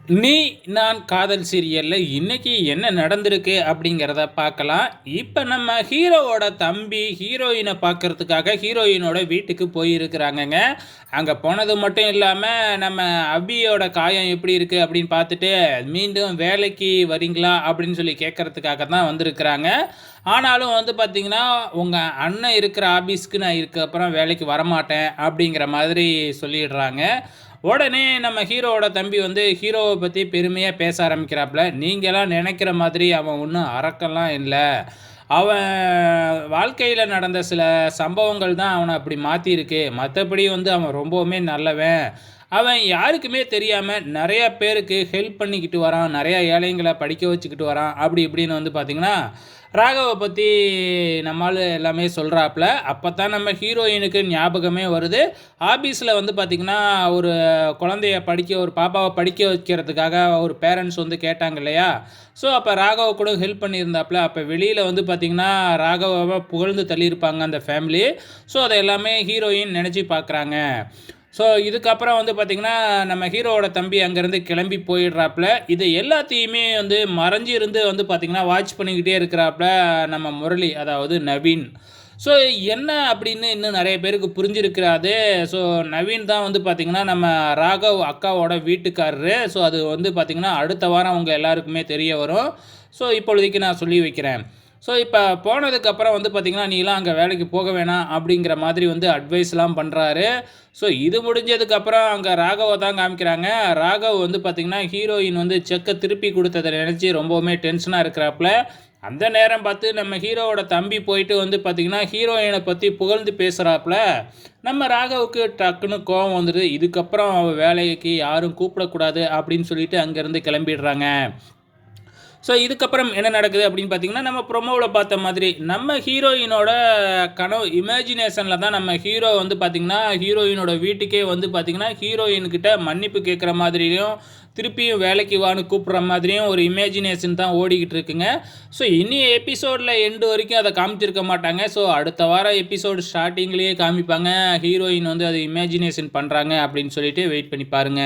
நீ நான் காதல் சீரியல்ல இன்னைக்கு என்ன நடந்திருக்கு அப்படிங்கிறத பார்க்கலாம். இப்ப நம்ம ஹீரோவோட தம்பி ஹீரோயினை பார்க்கறதுக்காக ஹீரோயினோட வீட்டுக்கு போயிருக்கிறாங்கங்க. அங்க போனது மட்டும் இல்லாம நம்ம அபியோட காயம் எப்படி இருக்கு அப்படின்னு பார்த்துட்டு, மீண்டும் வேலைக்கு வரீங்களா அப்படின்னு சொல்லி கேட்கறதுக்காக தான் வந்திருக்கிறாங்க. ஆனாலும் வந்து பார்த்தீங்கன்னா, உங்க அண்ணன் இருக்கிற ஆபீஸ்க்கு நான் இதுக்கப்புறம் வேலைக்கு வரமாட்டேன் அப்படிங்கிற மாதிரி சொல்லிடுறாங்க. உடனே நம்ம ஹீரோவோட தம்பி வந்து ஹீரோவ பத்தி பெருமையா பேச ஆரம்பிக்கிறாப்புல. நீங்கலாம் நெனைக்கிற மாதிரி அவன் ஒண்ணும் அரக்கன்லாம் இல்ல. அவன் வாழ்க்கையில நடந்த சில சம்பவங்கள் தான் அவன அப்படி மாத்தியிருக்கு. மத்தபடி வந்து அவன் ரொம்பவுமே நல்லவன். அவன் யாருக்குமே தெரியாம நெறைய பேருக்கு ஹெல்ப் பண்ணிக்கிட்டு வரான். நெறைய ஏழைங்கள படிக்க வச்சுக்கிட்டு வரான். அப்படி இப்படின்னு வந்து பார்த்தீங்கன்னா, ராகவ பத்தி நம்ம ஆளு எல்லாமே சொல்றாப்புல. அப்பத்தான் நம்ம ஹீரோயினுக்கு ஞாபகமே வருது. ஆபீஸ்ல வந்து பார்த்தீங்கன்னா, ஒரு குழந்தைய ஒரு பாப்பாவ படிக்க வைக்கிறதுக்காக ஒரு பேரண்ட்ஸ் வந்து கேட்டாங்க இல்லையா? ஸோ, அப்ப ராகவ கூட ஹெல்ப் பண்ணியிருந்தாப்புல. அப்ப வெளியில வந்து பார்த்தீங்கன்னா, ராகவ புகழ்ந்து தள்ளியிருப்பாங்க அந்த ஃபேமிலி. ஸோ, அத எல்லாமே ஹீரோயின் நெனச்சு பார்க்குறாங்க. ஸோ, இதுக்கப்புறம் வந்து பார்த்தீங்கன்னா, நம்ம ஹீரோவோட தம்பி அங்கேருந்து கிளம்பி போயிடுறாப்புல. இது எல்லாத்தையுமே வந்து மறைஞ்சு இருந்து வந்து பார்த்தீங்கன்னா, வாட்ச் பண்ணிக்கிட்டே இருக்கிறாப்புல நம்ம முரளி, அதாவது நவீன். ஸோ, என்ன அப்படின்னு இன்னும் நெறைய பேருக்கு புரிஞ்சிருக்காது. ஸோ, நவீன் தான் வந்து பார்த்தீங்கன்னா, நம்ம ராகவ் அக்காவோட வீட்டுக்காரரு. ஸோ, அது வந்து பார்த்தீங்கன்னா, அடுத்த வாரம் உங்க எல்லாருக்குமே தெரிய வரும். ஸோ, இப்பொழுதைக்கு நான் சொல்லி வைக்கிறேன். ஸோ, இப்ப போனதுக்கப்புறம் வந்து பார்த்தீங்கன்னா, "நீலாம் அங்க வேலைக்கு போக வேணாம்." அப்படிங்கிற மாதிரி வந்து அட்வைஸ்லாம் பண்றாரு. ஸோ, இது முடிஞ்சதுக்கப்புறம் அங்க ராகவ தான் காமிக்கிறாங்க. ராகவ் வந்து பார்த்தீங்கன்னா, ஹீரோயின் வந்து செக்க திருப்பி குடுத்தத நெனச்சு ரொம்பவுமே டென்ஷனா இருக்கிறாப்புல. அந்த நேரம் பார்த்து நம்ம ஹீரோவோட தம்பி போயிட்டு வந்து பார்த்தீங்கன்னா, ஹீரோயின பத்தி புகழ்ந்து பேசுறாப்புல. நம்ம ராகவுக்கு டக்குன்னு கோவம் வந்துருது. இதுக்கப்புறம் அவ வேலைக்கு யாரும் கூப்பிடக்கூடாது அப்படின்னு சொல்லிட்டு அங்கேருந்து கிளம்பிடுறாங்க. ஸோ, இதுக்கப்புறம் என்ன நடக்குது அப்படின்னு பார்த்தீங்கன்னா, நம்ம ப்ரொமோல பார்த்த மாதிரி, நம்ம ஹீரோயினோட கனவு இமேஜினேஷன்ல தான் நம்ம ஹீரோ வந்து பார்த்தீங்கன்னா, ஹீரோயினோட வீட்டுக்கே வந்து பார்த்தீங்கன்னா, ஹீரோயின் கிட்ட மன்னிப்பு கேட்குற மாதிரியும், திருப்பியும் வேலைக்கு வான்னு கூப்பிடுற மாதிரியும் ஒரு இமேஜினேஷன் தான் ஓடிக்கிட்டு இருக்குங்க. ஸோ, இனி எபிசோட்ல எண்டு வரைக்கும் அத காமிச்சிருக்க மாட்டாங்க. ஸோ, அடுத்த வாரம் எபிசோட் ஸ்டார்ட்டிங்லேயே காமிப்பாங்க. ஹீரோயின் வந்து அத இமேஜினேஷன் பண்றாங்க அப்படின்னு சொல்லிட்டு வெயிட் பண்ணி பாருங்க.